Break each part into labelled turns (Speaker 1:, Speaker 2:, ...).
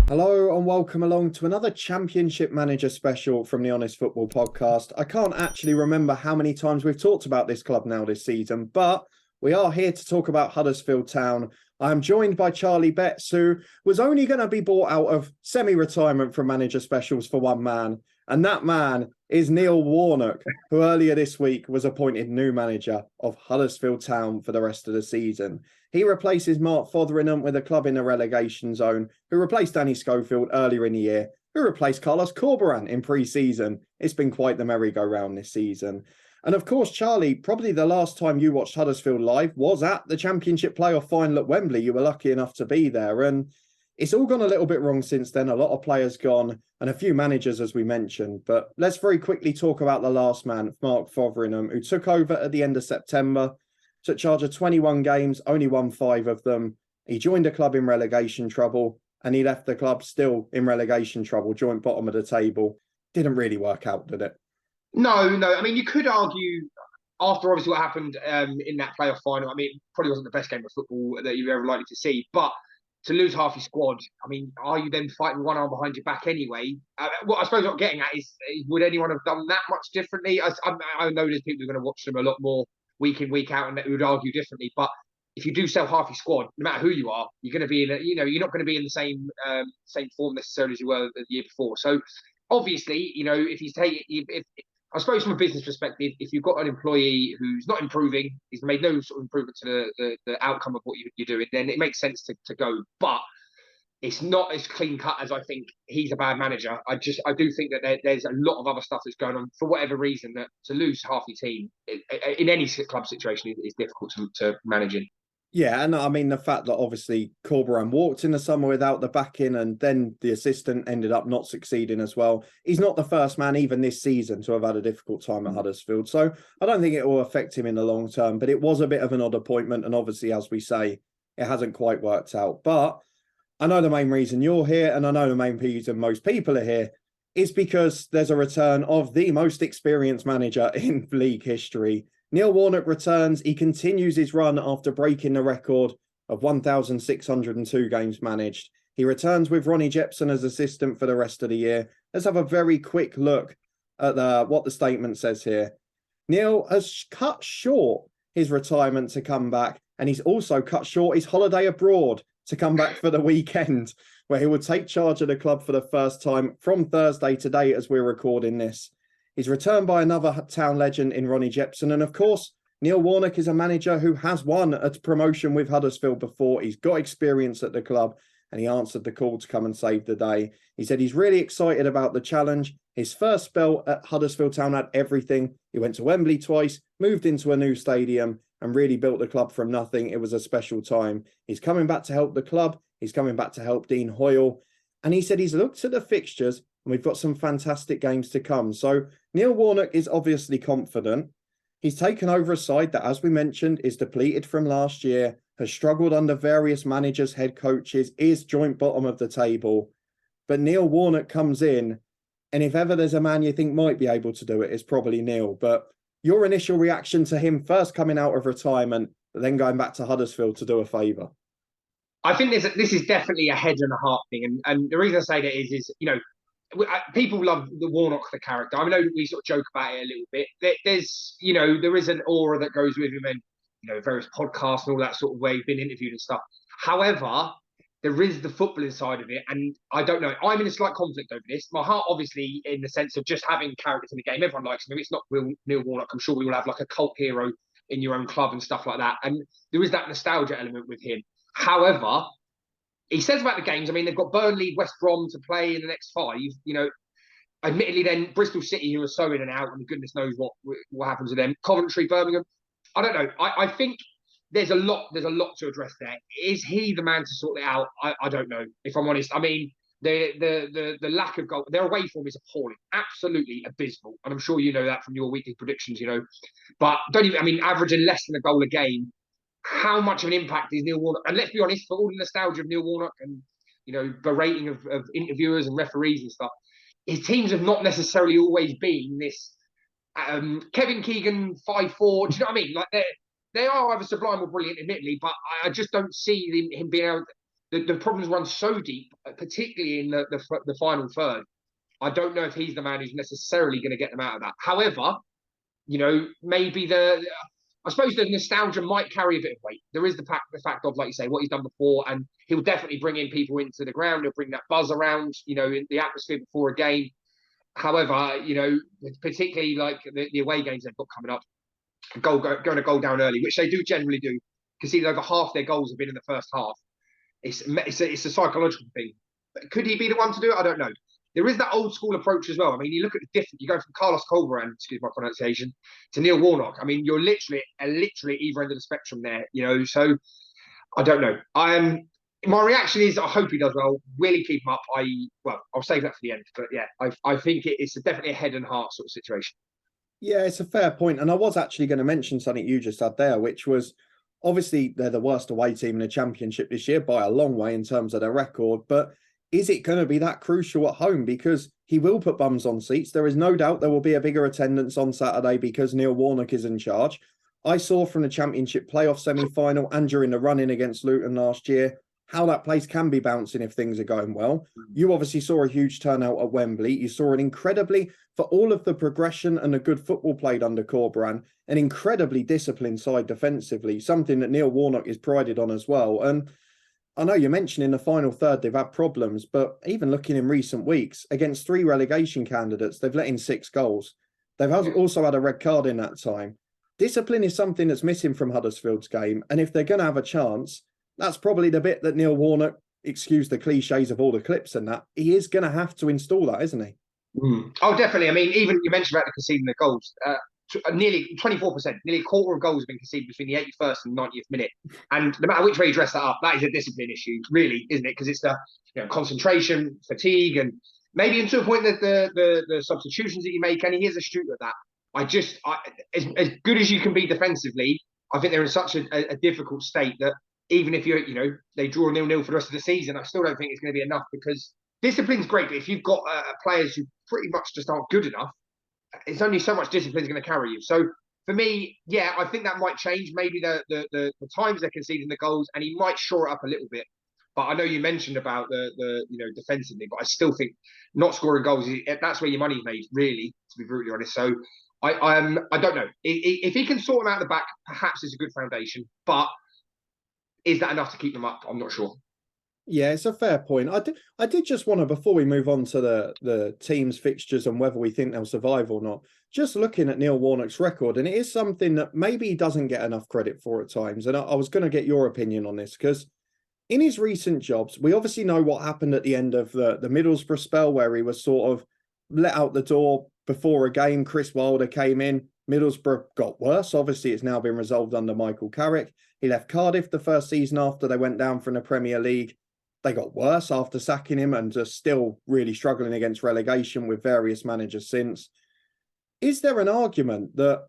Speaker 1: Hello and welcome along to another Championship Manager special from the Honest Football Podcast. I can't actually remember how many times we've talked about this club now this season, but we are here to talk about Huddersfield Town. I'm joined by Charlie Betts, who was only going to be bought out of semi-retirement from manager specials for one man, and that man is Neil Warnock, who earlier this week was appointed new manager of Huddersfield Town for the rest of the season. He replaces Mark Fotheringham with a club in the relegation zone, who replaced Danny Schofield earlier in the year, who replaced Carlos Corberán in pre-season. It's been quite the merry-go-round this season. And of course, Charlie, probably the last time you watched Huddersfield live was at the Championship playoff final at Wembley. You were lucky enough to be there. And it's all gone a little bit wrong since then. A lot of players gone and a few managers, as we mentioned. But let's very quickly talk about the last man, Mark Fotheringham, who took over at the end of September, took charge of 21 games, only won 5 of them. He joined a club in relegation trouble and he left the club still in relegation trouble, joint bottom of the table. Didn't really work out, did it?
Speaker 2: No. I mean, you could argue after obviously what happened in that playoff final. I mean, it probably wasn't the best game of football that you were ever likely to see. But to lose half your squad, I mean, are you then fighting one arm behind your back anyway? What I suppose what I'm getting at is would anyone have done that much differently? I know there's people who are going to watch them a lot more week in, week out, and that would argue differently. But if you do sell half your squad, no matter who you are, you're going to be in you're not going to be in the same form necessarily as you were the year before. So obviously, if he's taking, if I suppose from a business perspective, if you've got an employee who's not improving, he's made no sort of improvement to the outcome of what you're doing, then it makes sense to go. But it's not as clean cut as I think he's a bad manager. I do think that there's a lot of other stuff that's going on for whatever reason, that to lose half your team in any club situation is difficult to manage in.
Speaker 1: Yeah, and I mean, the fact that obviously Corberán walked in the summer without the backing and then the assistant ended up not succeeding as well. He's not the first man, even this season, to have had a difficult time at Huddersfield. So I don't think it will affect him in the long term, but it was a bit of an odd appointment. And obviously, as we say, it hasn't quite worked out. But I know the main reason you're here, and I know the main reason most people are here, is because there's a return of the most experienced manager in league history. Neil Warnock returns. He continues his run after breaking the record of 1,602 games managed. He returns with Ronnie Jepson as assistant for the rest of the year. Let's have a very quick look at what the statement says here. Neil has cut short his retirement to come back, and he's also cut short his holiday abroad to come back for the weekend, where he will take charge of the club for the first time from Thursday today as we're recording this. He's returned by another town legend in Ronnie Jepson. And of course, Neil Warnock is a manager who has won a promotion with Huddersfield before. He's got experience at the club and he answered the call to come and save the day. He said he's really excited about the challenge. His first spell at Huddersfield Town had everything. He went to Wembley twice, moved into a new stadium and really built the club from nothing. It was a special time. He's coming back to help the club. He's coming back to help Dean Hoyle. And he said he's looked at the fixtures and we've got some fantastic games to come. So Neil Warnock is obviously confident. He's taken over a side that, as we mentioned, is depleted from last year, has struggled under various managers, head coaches, is joint bottom of the table. But Neil Warnock comes in, and if ever there's a man you think might be able to do it, it's probably Neil. But your initial reaction to him first coming out of retirement, but then going back to Huddersfield to do a favour?
Speaker 2: I think this is definitely a head and a heart thing, and the reason I say that is people love the Warnock, the character. I know we sort of joke about it a little bit. There is an aura that goes with him, and various podcasts and all that sort of way, been interviewed and stuff. However, there is the footballing side of it, and I don't know. I'm in a slight conflict over this. My heart, obviously, in the sense of just having characters in the game. Everyone likes him. It's not Neil Warnock. I'm sure we will have like a cult hero in your own club and stuff like that. And there is that nostalgia element with him. However, he says about the games, I mean, they've got Burnley, West Brom to play in the next 5. Admittedly, then Bristol City, who are so in and out, and goodness knows what happens to them. Coventry, Birmingham. I don't know. I think there's a lot to address there. Is he the man to sort it out? I don't know, if I'm honest. I mean, the lack of goal, their away form is appalling, absolutely abysmal, and I'm sure you know that from your weekly predictions. But averaging less than a goal a game. How much of an impact is Neil Warnock? And let's be honest, for all the nostalgia of Neil Warnock and berating of interviewers and referees and stuff, his teams have not necessarily always been this Kevin Keegan 5-4. Do you know what I mean? Like they are either sublime or brilliant, admittedly, but I just don't see him being able. the problems run so deep, particularly in the final third. I don't know if he's the man who's necessarily going to get them out of that. However, maybe I suppose the nostalgia might carry a bit of weight. There is the fact of, like you say, what he's done before, and he'll definitely bring in people into the ground. He'll bring that buzz around, in the atmosphere before a game. However, particularly like the away games they've got coming up, going a goal down early, which they do generally do, conceded over half their goals have been in the first half. It's a psychological thing. Could he be the one to do it? I don't know. There is that old school approach as well. I mean, you look at the difference. You go from Carlos Colberan, excuse my pronunciation, to Neil Warnock. I mean, you're literally either end of the spectrum there. So I don't know. My reaction is I hope he does well. Will he keep him up? I'll save that for the end. But yeah, I think it's definitely a head and heart sort of situation.
Speaker 1: Yeah, it's a fair point. And I was actually going to mention something you just had there, which was obviously they're the worst away team in the Championship this year by a long way in terms of their record. But is it going to be that crucial at home? Because he will put bums on seats. There is no doubt there will be a bigger attendance on Saturday because Neil Warnock is in charge. I saw from the Championship playoff semi-final and during the run-in against Luton last year how that place can be bouncing if things are going well. You obviously saw a huge turnout at Wembley. You saw an incredibly, for all of the progression and the good football played under Corberan, an incredibly disciplined side defensively, something that Neil Warnock is prided on as well. And I know you mentioned in the final third they've had problems, but even looking in recent weeks, against 3 relegation candidates, they've let in 6 goals. They've also had a red card in that time. Discipline is something that's missing from Huddersfield's game, and if they're going to have a chance, that's probably the bit that Neil Warnock, excuse the cliches of all the clips and that, he is going to have to install that, isn't he?
Speaker 2: Oh, definitely. I mean, even you mentioned about the conceding the goals. Nearly 24%, nearly a quarter of goals have been conceded between the 81st and 90th minute. And no matter which way you dress that up, that is a discipline issue, really, isn't it? Because it's the concentration, fatigue, and maybe into a point that the substitutions that you make, and he is a shooter at that. As good as you can be defensively, I think they're in such a difficult state that even if they draw 0-0 for the rest of the season, I still don't think it's going to be enough, because discipline's great, but if you've got players who pretty much just aren't good enough, it's only so much discipline is going to carry you. So for me, yeah, I think that might change. Maybe the times they're conceding the goals, and he might shore it up a little bit. But I know you mentioned about the defensively, but I still think not scoring goals, that's where your money's made, really, to be brutally honest. So I don't know. If he can sort them out the back, perhaps it's a good foundation. But is that enough to keep them up? I'm not sure.
Speaker 1: Yeah, it's a fair point. I did just want to, before we move on to the team's fixtures and whether we think they'll survive or not, just looking at Neil Warnock's record, and it is something that maybe he doesn't get enough credit for at times. And I was going to get your opinion on this, because in his recent jobs, we obviously know what happened at the end of the Middlesbrough spell, where he was sort of let out the door before a game. Chris Wilder came in. Middlesbrough got worse. Obviously, it's now been resolved under Michael Carrick. He left Cardiff the first season after they went down from the Premier League. They got worse after sacking him and are still really struggling against relegation with various managers since. Is there an argument that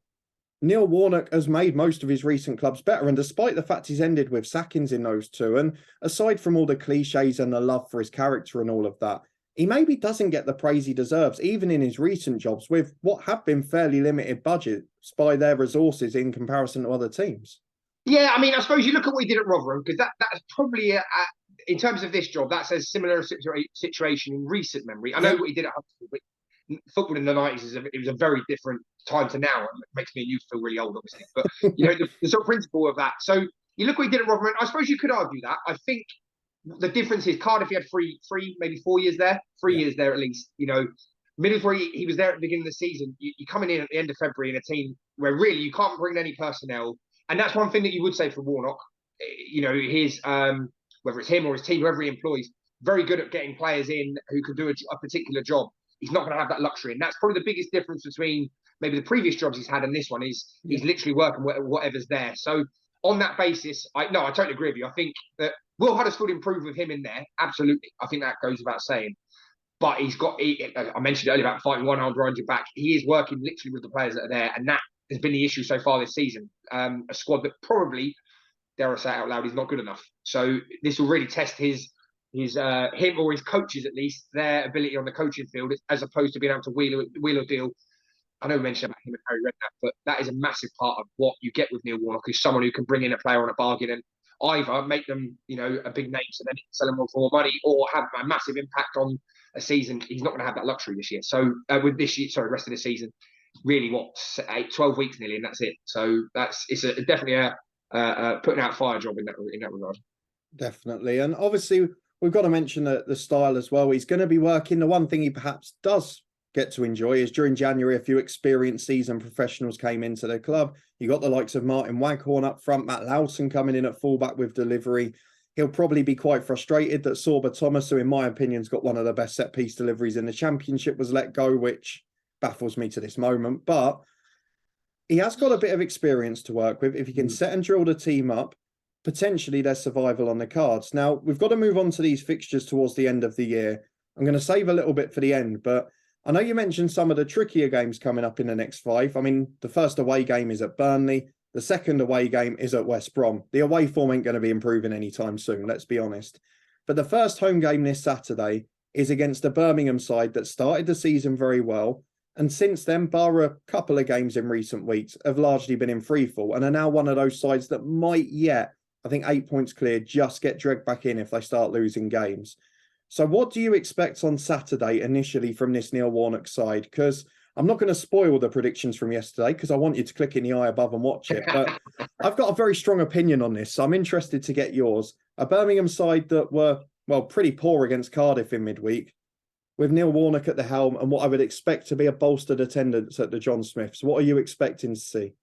Speaker 1: Neil Warnock has made most of his recent clubs better? And despite the fact he's ended with sackings in those two, and aside from all the cliches and the love for his character and all of that, he maybe doesn't get the praise he deserves, even in his recent jobs, with what have been fairly limited budgets by their resources in comparison to other teams.
Speaker 2: Yeah, I mean, I suppose you look at what he did at Rotherham, because that's probably in terms of this job, that's a similar situation in recent memory. I know what he did at Huddersfield, but football in the 90s it was a very different time to now. It makes me and you feel really old, obviously. But the sort of principle of that. So you look what he did at Rotherham. I suppose you could argue that. I think the difference is Cardiff, he had maybe 4 years there, 3 years there at least. Middlesbrough, he was there at the beginning of the season. You're coming in at the end of February in a team where really you can't bring any personnel. And that's one thing that you would say for Warnock. His whether it's him or his team, whoever he employs, very good at getting players in who can do a particular job. He's not going to have that luxury. And that's probably the biggest difference between maybe the previous jobs he's had and this one is he's literally working whatever's there. So on that basis, I totally agree with you. I think that will Huddersfield improve with him in there? Absolutely. I think that goes without saying. But I mentioned earlier about fighting 100 back. He is working literally with the players that are there. And that has been the issue so far this season. A squad that probably, dare I say it out loud, is not good enough. So this will really test him or his coaches, at least, their ability on the coaching field, as opposed to being able to wheel or deal. I know we mentioned about him and Harry Redknapp, but that is a massive part of what you get with Neil Warnock, who's someone who can bring in a player on a bargain. And either make them, a big name so then he can sell them on for more money, or have a massive impact on a season. He's not going to have that luxury this year. So with this year, sorry, rest of the season, really 12 weeks nearly, and that's it. So it's definitely a putting out fire job in that regard.
Speaker 1: Definitely. And obviously, we've got to mention the style as well. He's going to be working. The one thing he perhaps does get to enjoy is during January, a few experienced seasoned professionals came into the club. You got the likes of Martin Waghorn up front, Matt Lowson coming in at fullback with delivery. He'll probably be quite frustrated that Sorba Thomas, who in my opinion has got one of the best set piece deliveries in the Championship, was let go, which baffles me to this moment. But he has got a bit of experience to work with. If he can set and drill the team up, potentially there's survival on the cards. Now, we've got to move on to these fixtures towards the end of the year. I'm going to save a little bit for the end, but I know you mentioned some of the trickier games coming up in the next 5. I mean, the first away game is at Burnley. The second away game is at West Brom. The away form ain't going to be improving anytime soon, let's be honest. But the first home game this Saturday is against a Birmingham side that started the season very well, and since then, bar a couple of games in recent weeks, have largely been in freefall and are now one of those sides that might yet, I think 8 points clear, just get dragged back in if they start losing games. So what do you expect on Saturday initially from this Neil Warnock side? Because I'm not going to spoil the predictions from yesterday because I want you to click in the eye above and watch it. But I've got a very strong opinion on this, so I'm interested to get yours. A Birmingham side that were, well, pretty poor against Cardiff in midweek, with Neil Warnock at the helm and what I would expect to be a bolstered attendance at the John Smiths. What are you expecting to see?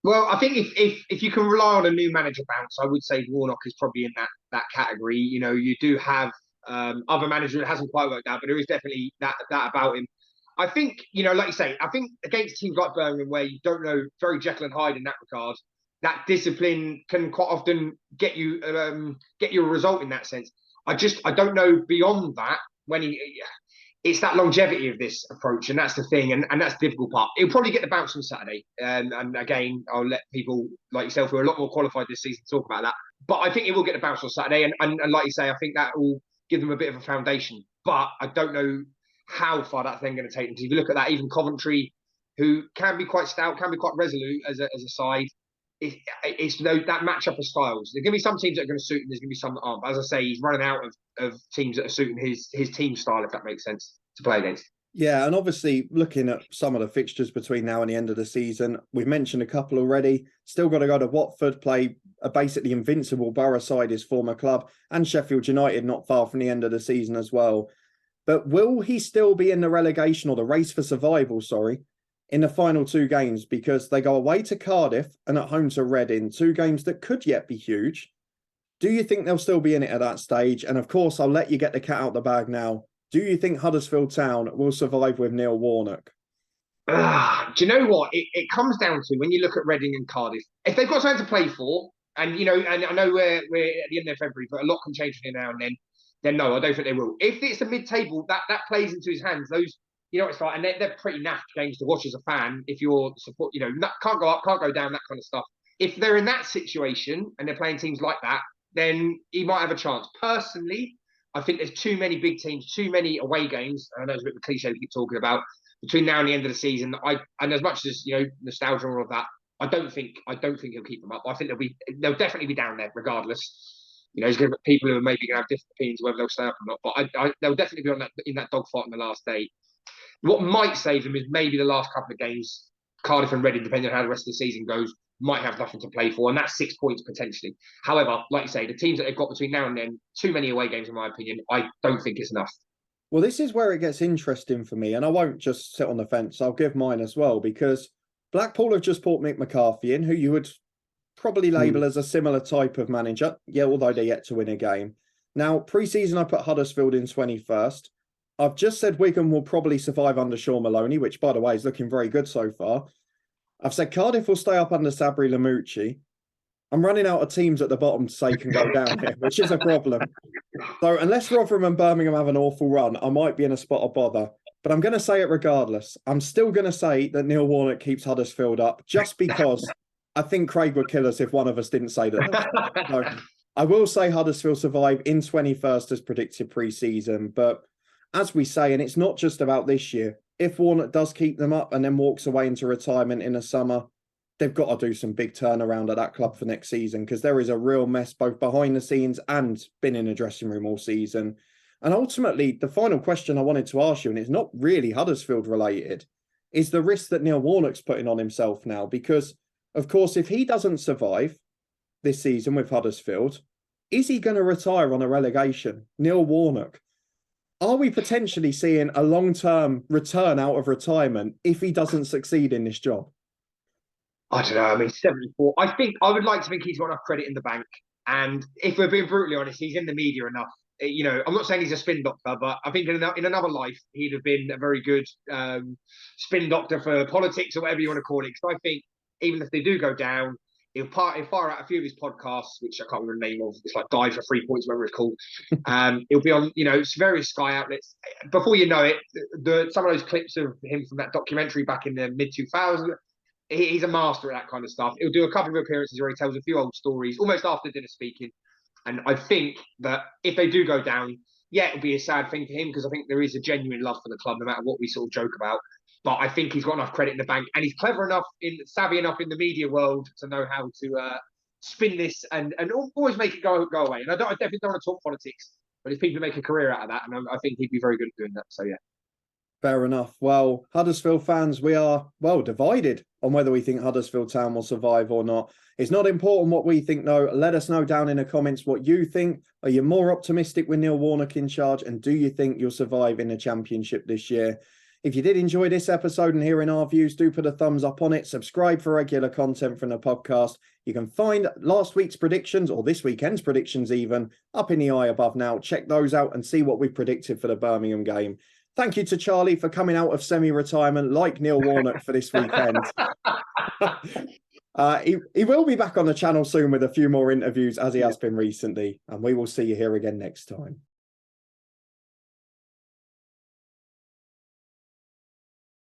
Speaker 2: Well, I think if you can rely on a new manager bounce, I would say Warnock is probably in that category. You do have other managers that hasn't quite worked out, but there is definitely that about him. I think, like you say, I think against teams like Birmingham, where you don't know, very Jekyll and Hyde in that regard, that discipline can quite often get you a result in that sense. I don't know beyond that when it's that longevity of this approach, and that's the thing, and that's the difficult part. He'll probably get the bounce on Saturday, and again, I'll let people like yourself who are a lot more qualified this season talk about that. But I think he will get the bounce on Saturday, and like you say, I think that will give them a bit of a foundation. But I don't know how far that's then going to take them. Because if you look at that, even Coventry, who can be quite stout, can be quite resolute as a side, it's that matchup of styles. There's going to be some teams that are going to suit him. There's going to be some that aren't. But as I say, he's running out of teams that are suiting his team style, if that makes sense, to play against.
Speaker 1: Yeah, and obviously looking at some of the fixtures between now and the end of the season, we've mentioned a couple already. Still got to go to Watford, play a basically invincible Borough side, his former club, and Sheffield United not far from the end of the season as well. But will he still be in the relegation or the race for survival, in the final 2 games? Because they go away to Cardiff and at home to Reading, 2 games that could yet be huge. Do you think they'll still be in it at that stage? And of course, I'll let you get the cat out the bag now. Do you think Huddersfield Town will survive with Neil Warnock?
Speaker 2: Do you know what? It comes down to, when you look at Reading and Cardiff, if they've got something to play for, and and I know we're at the end of February, but a lot can change between now and then no, I don't think they will. If it's a mid-table, that plays into his hands. Those, it's like, and they're pretty naff games to watch as a fan. If you're support, can't go up, can't go down, that kind of stuff. If they're in that situation and they're playing teams like that, then he might have a chance. Personally, I think there's too many big teams, too many away games. I know it's a bit of a cliche we keep talking about between now and the end of the season. And as much as nostalgia and all of that, I don't think he'll keep them up. I think they'll definitely be down there regardless. He's going to people who are maybe going to have different opinions whether they'll stay up or not. But they'll definitely be in that dogfight on the last day. What might save them is maybe the last couple of games, Cardiff and Reading, depending on how the rest of the season goes, might have nothing to play for, and that's 6 points potentially. However, like you say, the teams that they've got between now and then, too many away games in my opinion. I don't think it's enough.
Speaker 1: Well, this is where it gets interesting for me, and I won't just sit on the fence. I'll give mine as well, because Blackpool have just brought Mick McCarthy in, who you would probably label as a similar type of manager. Yeah, although they're yet to win a game. Now, pre-season, I put Huddersfield in 21st. I've just said Wigan will probably survive under Sean Maloney, which, by the way, is looking very good so far. I've said Cardiff will stay up under Sabri Lamouchi. I'm running out of teams at the bottom to say can go down here, which is a problem. So unless Rotherham and Birmingham have an awful run, I might be in a spot of bother. But I'm going to say it regardless. I'm still going to say that Neil Warnock keeps Huddersfield up, just because I think Craig would kill us if one of us didn't say that. So I will say Huddersfield survive in 21st as predicted pre-season. But as we say, and it's not just about this year, if Warnock does keep them up and then walks away into retirement in the summer, they've got to do some big turnaround at that club for next season, because there is a real mess both behind the scenes and been in a dressing room all season. And ultimately, the final question I wanted to ask you, and it's not really Huddersfield related, is the risk that Neil Warnock's putting on himself now. Because, of course, if he doesn't survive this season with Huddersfield, is he going to retire on a relegation? Neil Warnock. Are we potentially seeing a long-term return out of retirement if he doesn't succeed in this job?
Speaker 2: I don't know. I mean, 74. I think I would like to think he's got enough credit in the bank. And if we're being brutally honest, he's in the media enough. You know, I'm not saying he's a spin doctor, but I think in another life, he'd have been a very good spin doctor for politics or whatever you want to call it. Because I think even if they do go down, he'll fire out a few of his podcasts, which I can't remember the name of. It's like Dive for 3 Points, whatever it's called. He'll be on, various Sky outlets. Before you know it, some of those clips of him from that documentary back in the mid-2000s, he's a master at that kind of stuff. He'll do a couple of appearances where he tells a few old stories, almost after dinner speaking. And I think that if they do go down, yeah, it'll be a sad thing for him, because I think there is a genuine love for the club, no matter what we sort of joke about. But I think he's got enough credit in the bank, and he's clever enough, savvy enough in the media world to know how to spin this and always make it go away. And I definitely don't want to talk politics, but if people make a career out of that, and I think he'd be very good at doing that. So yeah.
Speaker 1: Fair enough. Well, Huddersfield fans, we are, divided on whether we think Huddersfield Town will survive or not. It's not important what we think, though. Let us know down in the comments what you think. Are you more optimistic with Neil Warnock in charge? And do you think you'll survive in the Championship this year? If you did enjoy this episode and hearing our views, do put a thumbs up on it. Subscribe for regular content from the podcast. You can find last week's predictions, or this weekend's predictions even, up in the eye above now. Check those out and see what we've predicted for the Birmingham game. Thank you to Charlie for coming out of semi-retirement like Neil Warnock for this weekend. He will be back on the channel soon with a few more interviews, as he has been recently, and we will see you here again next time.